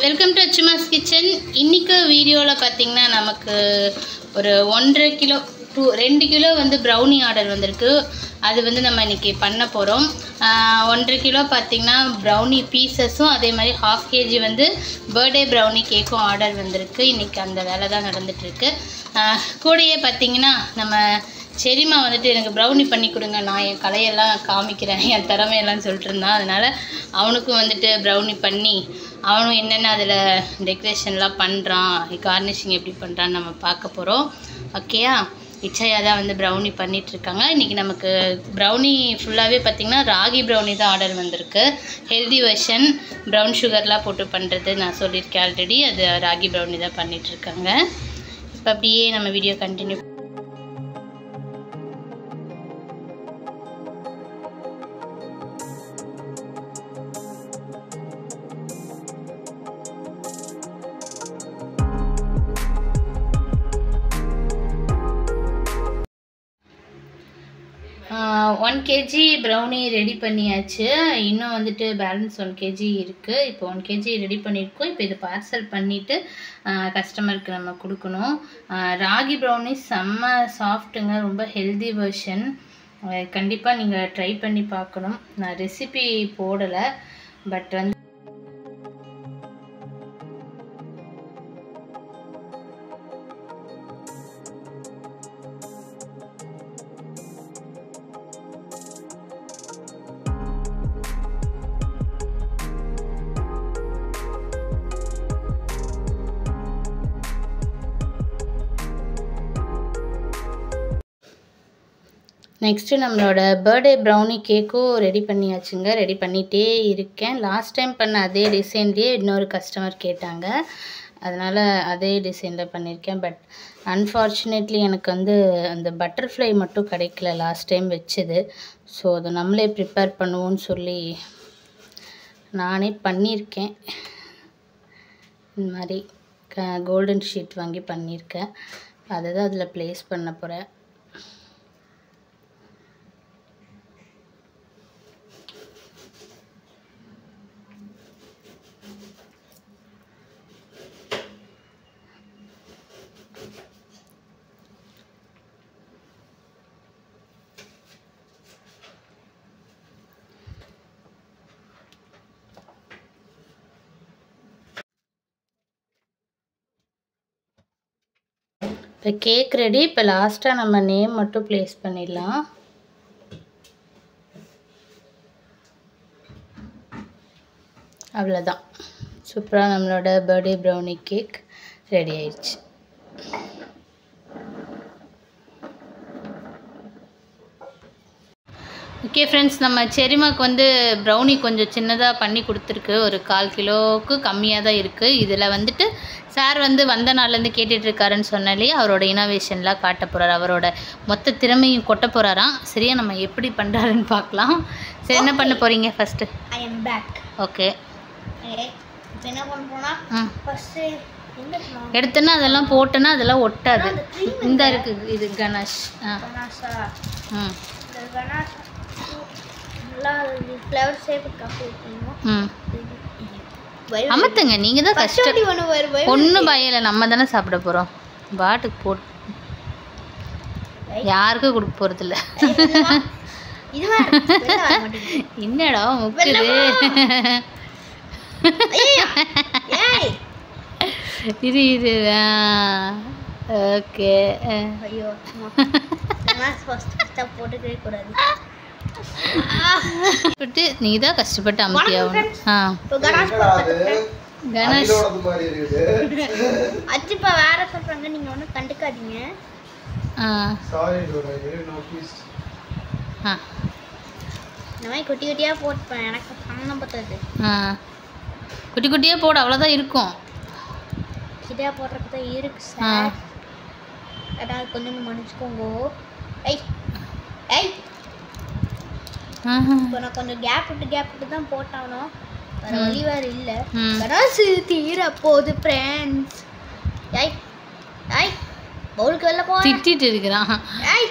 Welcome to Achuma's kitchen. இன்றைக்கு வீடியோவில் பார்த்திங்கன்னா நமக்கு ஒரு 1.5 கிலோ 2 கிலோ வந்து ப்ரௌனி ஆர்டர் வந்திருக்கு. அது வந்து நம்ம இன்றைக்கி பண்ண போகிறோம். 1.5 கிலோ பார்த்திங்கன்னா ப்ரௌனி பீசஸும் அதே மாதிரி 1/2 kg வந்து பர்த்டே ப்ரௌனி கேக்கும் ஆர்டர் வந்திருக்கு. இன்றைக்கி அந்த வேலை தான் நடந்துகிட்ருக்கு. கூடயே பார்த்திங்கன்னா நம்ம சரிம்மா வந்துட்டு எனக்கு ப்ரௌனி பண்ணி கொடுங்க, நான் என் கலையெல்லாம் காமிக்கிறேன், என் திறமையெல்லாம் சொல்லிட்டு இருந்தான். அதனால் அவனுக்கும் வந்துட்டு ப்ரௌனி பண்ணி அவனும் என்னென்ன அதில் டெக்கரேஷன்லாம் பண்ணுறான், கார்னிஷிங் எப்படி பண்ணுறான்னு நம்ம பார்க்க போகிறோம். ஓகேயா? இச்சையா தான் வந்து ப்ரௌனி பண்ணிகிட்ருக்காங்க. இன்றைக்கி நமக்கு ப்ரௌனி ஃபுல்லாகவே பார்த்திங்கன்னா ராகி ப்ரௌனி தான் ஆர்டர் வந்திருக்கு. ஹெல்தி வெர்ஷன், ப்ரௌன் சுகர்லாம் போட்டு பண்ணுறது நான் சொல்லியிருக்கேன் ஆல்ரெடி. அது ராகி ப்ரௌனி தான் பண்ணிகிட்ருக்காங்க. இப்போ அப்படியே நம்ம video continue. One KG brownie ready பண்ணியாச்சு. இன்னும் வந்துட்டு பேலன்ஸ் 1 kg இருக்குது. இப்போ 1 kg ரெடி பண்ணியிருக்கோம். இப்போ இது பார்சல் பண்ணிவிட்டு கஸ்டமருக்கு நம்ம கொடுக்கணும். ராகி ப்ரௌனி செம்ம சாஃப்ட்டுங்க, ரொம்ப ஹெல்தி வெர்ஷன். கண்டிப்பாக நீங்கள் ட்ரை பண்ணி பார்க்கணும். நான் ரெசிபி போடலை, பட் வந்து நெக்ஸ்ட்டு நம்மளோட பர்த்டே ப்ரௌனி கேக்கும் ரெடி பண்ணியாச்சுங்க. ரெடி பண்ணிகிட்டே இருக்கேன். லாஸ்ட் டைம் பண்ண அதே டிசைன்லேயே இன்னொரு கஸ்டமர் கேட்டாங்க, அதனால் அதே டிசைனில் பண்ணியிருக்கேன். பட் அன்ஃபார்ச்சுனேட்லி எனக்கு வந்து அந்த பட்டர்ஃப்ளை மட்டும் கிடைக்கல லாஸ்ட் டைம் வச்சது. ஸோ அதை நம்மளே ப்ரிப்பேர் பண்ணுவோன்னு சொல்லி நானே பண்ணியிருக்கேன். இந்த மாதிரி கோல்டன் ஷீட் வாங்கி பண்ணியிருக்கேன். அதை தான் அதில் ப்ளேஸ் பண்ண போகிறேன். இப்போ கேக் ரெடி. இப்போ லாஸ்ட்டாக நம்ம நேம் மட்டும் ப்ளேஸ் பண்ணிடலாம். அவ்வளோதான், சூப்பராக நம்மளோட பர்த்டே ப்ரௌனி கேக் ரெடி ஆயிடுச்சு. ஓகே ஃப்ரெண்ட்ஸ், நம்ம செரிமாக்கு வந்து ப்ரௌனி கொஞ்சம் சின்னதாக பண்ணி கொடுத்துருக்கு. ஒரு 1/4 கிலோவுக்கு கம்மியாக தான் இருக்குது. இதில் வந்துட்டு சார் வந்து வந்த நாள்லேருந்து கேட்டுட்ருக்காருன்னு சொன்னாலே அவரோட இனோவேஷன்லாம் காட்ட போகிறார். அவரோட மொத்த திறமையும் கொட்ட போகிறாராம். சரியா, நம்ம எப்படி பண்ணுறாருன்னு பார்க்கலாம். சரி, என்ன பண்ண போகிறீங்க first? I am back. Okay, என்ன பண்ணுறோன்னா ஃபஸ்ட்டு எடுத்தோன்னா அதெல்லாம் போட்டோன்னா அதெல்லாம் ஒட்டாது. இந்த இருக்குது இது கணேஷ். கணாஷா. ம், இந்த கணாஷ் நல்லா ஃப்ளவர் ஷேப் காஃபி வைக்கணும். அமத்துங்க, நீங்கள் தான் கஷ்டம். ஒன்றும் பயல, நம்ம தானே சாப்பிட போகிறோம். பாட்டுக்கு போட்டு யாருக்கும் கொடுக்க போகிறதில்ல. என்னடா முக்குது? இது இது ஓகே. ஐயோ, போட்டுக்கவே கூடாது. நீ தான் கஷ்டப்பட்டு அமுத்தியாகணும். கணேஷ் அச்சுப்பா வேற சொல்றாங்க, நீங்க ஒன்றும் கண்டுக்காதீங்க. இந்த மாதிரி குட்டி குட்டியாக போட்டுப்பேன், எனக்கு பண்ண பத்தாது. குட்டி குட்டியாக போட அவ்வளோதான் இருக்கும். குட்டியாக போடுறதுக்கு தான் இருக்கு சார். அதாவது கொஞ்சம் மன்னிச்சுக்கோங்க. ஐய் ஐய், இப்போ நான் கொஞ்சம் கேப் விட்டு தான் போட்டானோ, வேற வழி வேறு இல்லை. கணாசு தீர போகுது ஃப்ரெண்ட்ஸ். ஐய் ஐய், பவுலுக்கு வெளில போ. திட்டிட்டு இருக்கிறான். ஐய்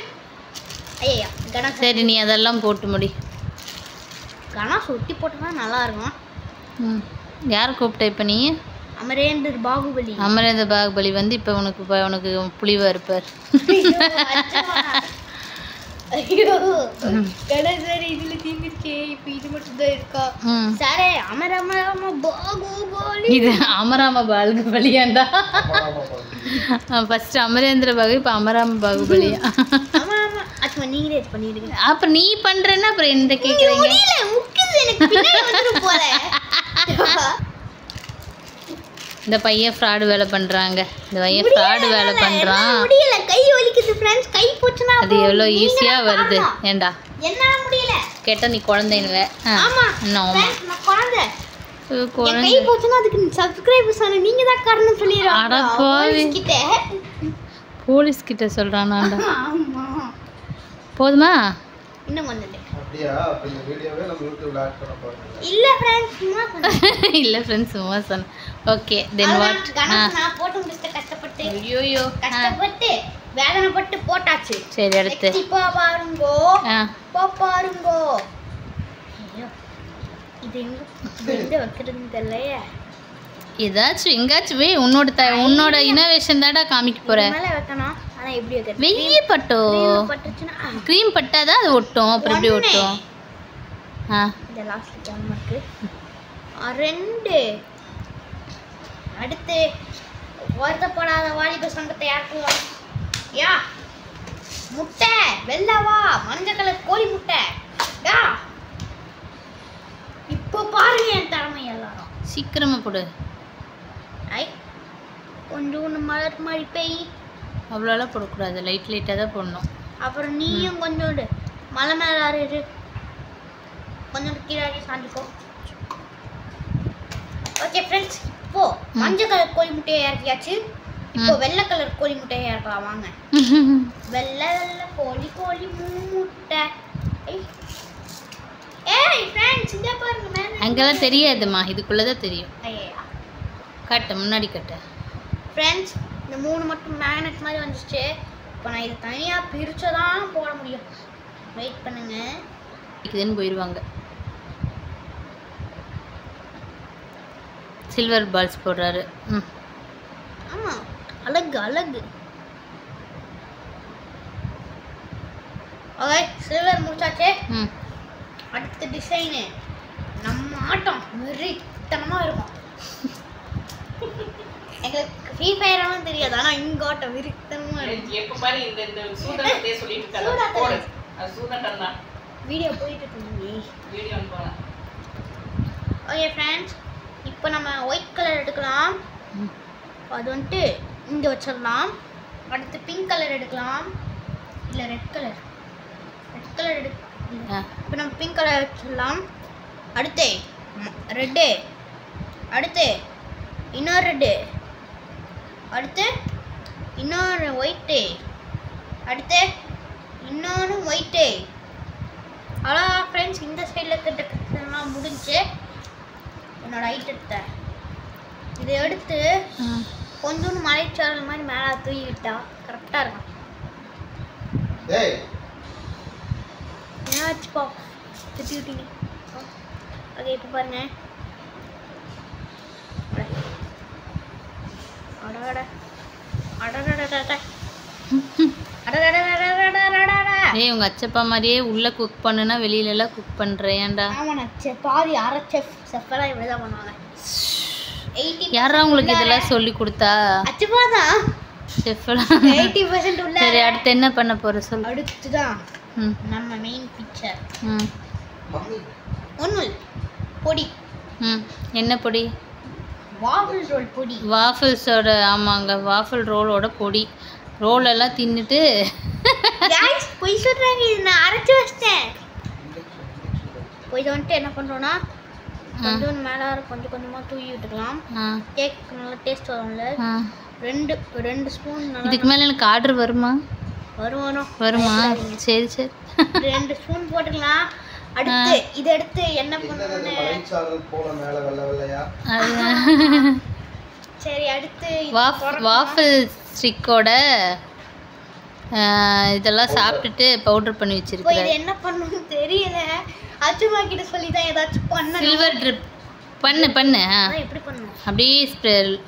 ஐயா கணாஸ். சரி, நீ அதெல்லாம் போட்டு முடி. கணாஸ் ஒட்டி போட்டோம்னா நல்லா இருக்கும். யார் கூப்பிட்ட இப்போ நீ? அமரேந்தர் பாகுபலி. அமரேந்தர் பாகுபலி வந்து இப்போ உனக்கு புலிவா இருப்பார். ஐயோ கடைசி இதுல தீந்துருச்சே. இப்போ இது மட்டும் தான் இருக்கா? சரே அமரம பாகுபலி. இது அமராம பாகுபலியாண்டா. ஃபர்ஸ்ட் அமரேந்திர பாகு, இப்போ அமராம பாகுபலியா? ஆமா ஆமா. அச்சா நீங்களே இது பண்ணிடுங்க. அப்ப நீ பண்றேன்னா அப்புறம் எந்த கேக்குறீங்க? இல்ல முக்குது எனக்கு பின்னாடி வந்து போற. இந்த பையன் ஃப்ராட் வேலை பண்றாங்க. இந்த பையன் ஃப்ராட் வேலை பண்றான். முடியல, கை வலிக்குது फ्रेंड्स. கை போச்சுனா அது எவ்வளவு ஈஸியா வருது. ஏண்டா என்னால முடியல. கேட்டா நீ குழந்தைனுவ. ஆமா ஆமா நான் குழந்தை. என் கை போச்சுனா அதுக்கு சப்ஸ்கிரைபர்ஸ் ஆன நீங்க தான் காரணம் சொல்லிடுறாங்க. அட பாவி, போலீஸ் கிட்ட சொல்றானாண்டா. ஆமா போதுமா? இன்னும் வந்துட்டேன். அப்படியே அப்ப இந்த வீடியோவே நம்ம யூடியூப்ல ஆட் பண்ண போறோம். இல்ல फ्रेंड्स சும்மா சொன்னேன். இல்ல फ्रेंड्स சும்மா சொன்னேன். Okay then what? நான் போட்டு முடிச்சிட்ட கஷ்டப்பட்டு. ஐயோ கஷ்டப்பட்டு வேதனைப்பட்டு போட்டாச்சு. சரி அடுத்து இப்போ பாருங்கோ. பாருங்கோ. ஐயோ இது எங்க வைக்கிறதுன்னு தெரியலையே. ஏதாச்சும் எங்காச்சும் வே உன்னோட இனோவேஷன் தாடா காமிக்க போற. மேல வைக்கணும். ஆனா எப்படி வைக்கிறது? வெய்ய பட்டோ பட்டுச்சுனா க்ரீம் பட்டாதான் அது ஒட்டும். அப்புறம் எப்படி ஒட்டும்? இந்த லாஸ்ட் டைம் இருக்கு. 2 அடுத்து வருத்தப்படாத வாலிப சங்கத்தை யாருக்குவாங்க? யா முட்டை வெள்ளவா மஞ்சள் கலர் கோழி முட்டை. யா இப்போ பாருங்க என் திறமை எல்லாரும். சீக்கிரமா போடு. ஐ கொஞ்சோண்டு மலர் மாதிரி பெய். அவ்வளோலாம் போடக்கூடாது, லைட்டாக தான் போடணும். அப்புறம் நீயும் கொஞ்சோண்டு மலை மேலே இரு, கொஞ்சோண்டு கீழே சாஞ்சிக்கோ. ஓகே ஃப்ரெண்ட்ஸ், இப்போ மஞ்சள் கலர் கோழி முட்டையை இறக்கியாச்சு. இப்போ வெள்ளை கலர் கோழி முட்டையை இறக்கலாம் வாங்க. வெள்ளை வெள்ளை கோழி முட்டை. ஏய் ஃப்ரெண்ட்ஸ் இங்க பாருங்க மேல. அங்கெல்லாம் தெரியாதுமா, இதுக்குள்ள தான் தெரியும். ஐயா கட்ட முன்னாடி கட்ட. ஃப்ரெண்ட்ஸ் இந்த 3 மட்டும் மேக்னெட் மாதிரி வந்துச்சு. இப்போ நான் இது தனியாக பிரிச்சதான் போட முடியும். வெயிட் பண்ணுங்க. இதுன்னு போயிடுவாங்க. சில்வர் பால்ஸ் போடுறாரு. ஆமாம் அழகு. ஓகே சில்வர் முடிச்சாச்சு. அடுத்த டிசைனு நம்ம ஆட்டம் வெறித்தனமாக இருக்கும். எங்களுக்கு ஃப்ரீ ஃபயரெல்லாம் தெரியாது, ஆனால் இங்கே ஆட்டம் வெறித்தனமாக இருக்கும். எப்போ பாரு இந்த சூதனத்தை சொல்லிட்டு இருக்காங்க. போடு அது சூதனம் தான். வீடியோ போயிட்டு இருக்குங்க. வீடியோ போலாம். ஓகே ஃப்ரெண்ட்ஸ், இப்போ நம்ம ஒயிட் கலர் எடுக்கலாம். அது வந்துட்டு இங்கே வச்சிடலாம். அடுத்து பிங்க் கலர் எடுக்கலாம், இல்லை ரெட் கலர் இப்போ நம்ம பிங்க் கலர் வச்சிடலாம். அடுத்து ரெட்டு, அடுத்து இன்னொரு ரெட்டு, அடுத்து இன்னொரு ஒயிட்டு, அடுத்து இன்னொன்று ஒயிட்டு. அவ்வளோ ஃப்ரெண்ட்ஸ், இந்த சைடில் கிட்டலாம் முடிஞ்சு என்னோட ஐட்டத்தை இதை எடுத்து கொஞ்சோண்டு மலைச்சாரல் மாதிரி மேலே தூக்கி விட்டா கரெக்டாக இருக்கும். ஏன்னாச்சுப்பா திட்டி விட்டீங்க. ஓகே இப்போ பாருங்க. ஏய் உங்க அச்சப்பா மாதிரியே உள்ள குக் பண்ணுனா வெளியில எல்லாம் குக் பண்றேன்டா. ஆமாண்ணா பாதி அரை செஃப் எல்லாம் இப்படி தான் பண்ணுவாங்க. யாரா உங்களுக்கு இதெல்லாம் சொல்லி கொடுத்தா? அச்சப்பா தான் செஃப் எல்லாம் 80% உள்ள. சரி அடுத்து என்ன பண்ண போற சொல்லு. அடுத்து தான் நம்ம மெயின் பிக்சர். ஒன்றும் பொடி. என்ன பொடி? வாஃபிள் ரோல் பொடி. வாஃபிள்ஸோட, ஆமாங்க வாஃபிள் ரோலோட பொடி. ரோல் எல்லாம் தின்னுட்டு गाइस போய் சொல்றாங்க, இது நான் அரைச்சு வச்சிட்டேன். போய் வந்துட்டு என்ன பண்றோம்னா கொஞ்சம் மேலே கொஞ்சம் கொஞ்சமாக தூவி விட்டுக்கலாம். கேக் நல்லா டேஸ்ட் வரும்ல. ரெண்டு ஸ்பூன். இதுக்கு மேலே எனக்கு ஆர்டர் வருமா? வருமா? சரி 2 ஸ்பூன் போட்டுக்கலாம். அடுத்து இதை எடுத்து என்ன பண்ணணும்னு சரி அடுத்து வாஃபிள் ஸ்டிக்கோட இதெல்லாம் சாப்பிட்டுட்டு பவுடர் பண்ணி வச்சிருக்கேன். இது என்ன பண்ணணும்னு தெரியல. அச்சுமா கிட்ட சொல்லி தான் ஏதாச்சும் பண்ணணும். சில்வர் ட்ரிப் பண்ணு பண்ணு ஆ அதான் எப்படி பண்ணணும்? அப்படியே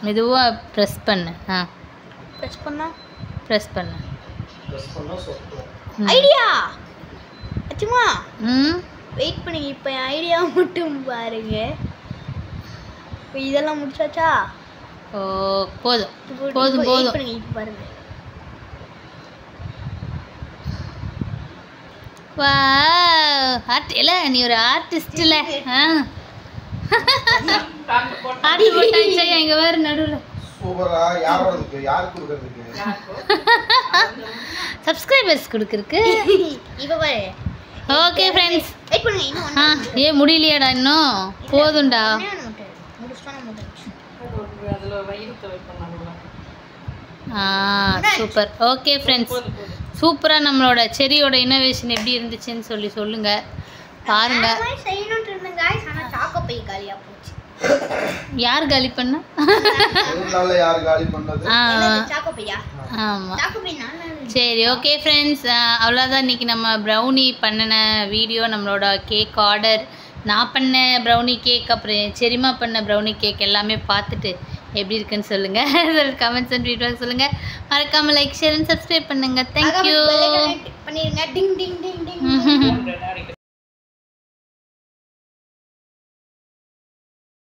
மெதுவாக ப்ரெஸ் பண்ணு ஆ ப்ரெஸ் பண்ணா ப்ரெஸ் பண்ணு ப்ரெஸ் பண்ணா சொத்தும். ஐடியா அச்சுமா ம் வெயிட் பண்ணி இப்போ என் ஐடியா மட்டும் பாருங்க. இப்போ இதெல்லாம் முடிச்சாச்சா? ஓ போதும் இப்போ போதும் wait போதும் பண்ணுங்க, இப்போ பாருங்க. வா ஆர்ட் இல்லை நீ ஒரு ஆர்டிஸ்ட் இல்லை ஆ ஆர்ட் போட்டாச்சா இங்கே வேறு நடுவில் சூப்பரா யாரோடதுக்கு யாருக்கு கொடுக்கறதுக்கு? சப்ஸ்கிரைபர்ஸ் கொடுக்குறக்கு இப்போ பாரு. ஓகே ஃப்ரெண்ட்ஸ் வெயிட் பண்ணுங்க, இன்னும் ஆ ஏன் முடியலையாடா இன்னும் போதும்டா முடிச்சிட்டா முடிச்சு. அதுல வயிறு தவை பண்ணாங்களா? சூப்பர் ஓகே ஃப்ரெண்ட்ஸ் சூப்பராக நம்மளோட செரியோட இன்னோவேஷன் எப்படி இருந்துச்சுன்னு சொல்லுங்கள் பாருங்கள் செய்யணும்னு இருந்தேன் guys, ஆனா சாக்கோ பை காலியா போச்சு. யார் காலி பண்ணா எதுனால யார் காலி பண்ணது? சாக்கோ பையா? ஆமாம் சாக்கோ பை நான் சரி ஓகே ஃப்ரெண்ட்ஸ் அவ்வளோதான் இன்றைக்கி நம்ம ப்ரௌனி பண்ணின வீடியோ நம்மளோட கேக் ஆர்டர் நான் பண்ண ப்ரௌனி கேக் அப்புறம் செரிமா பண்ண ப்ரௌனி கேக் எல்லாமே பார்த்துட்டு எப்படி இருக்குன்னு சொல்லுங்கள் கமெண்ட்ஸ் அண்ட் ஃபீட்பேக் சொல்லுங்கள் மறக்காமல் லைக் ஷேர் அண்ட் சப்ஸ்கிரைப் பண்ணுங்கள் தேங்க்யூ பண்ணிருங்க. டிங் டிங் டிங் டிங். போன்ற நாளைக்கு